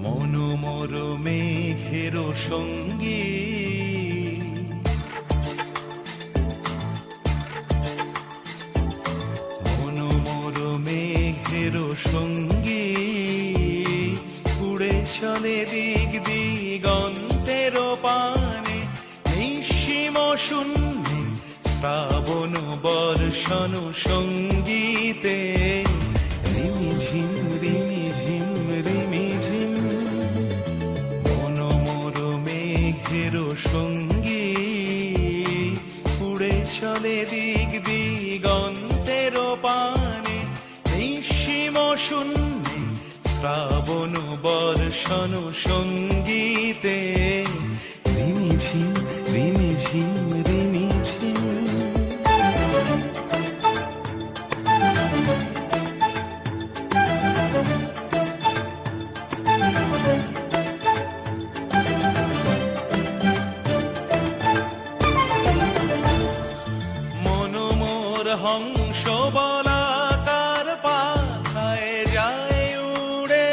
মনোমর মেঘের সঙ্গী মনোমর মেঘের সঙ্গী উড়ে চলে দিক দিগন্তের পানে নিঃসীম শূন্যে শ্রাবণ বর্ষণ সঙ্গীতে রিমিঝিম রিমিঝিম রিমিঝিম মনোমর মেঘের সঙ্গী উড়ে চলে দিক দিগন্তের পানে নিঃসীম শূন্যে শ্রাবণ বর্ষণ সঙ্গীতে রিমিঝিম রিমিঝিম রিমিঝিম। মনোমর হংস বলাকার পাখায় যায় উড়ে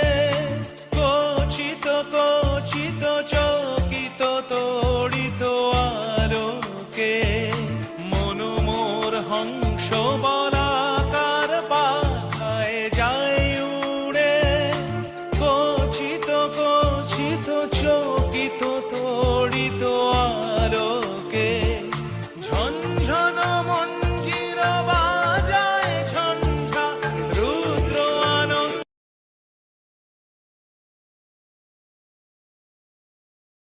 কচিত কচিত চকিত তড়িত আলোকে মনোমর হংস বলা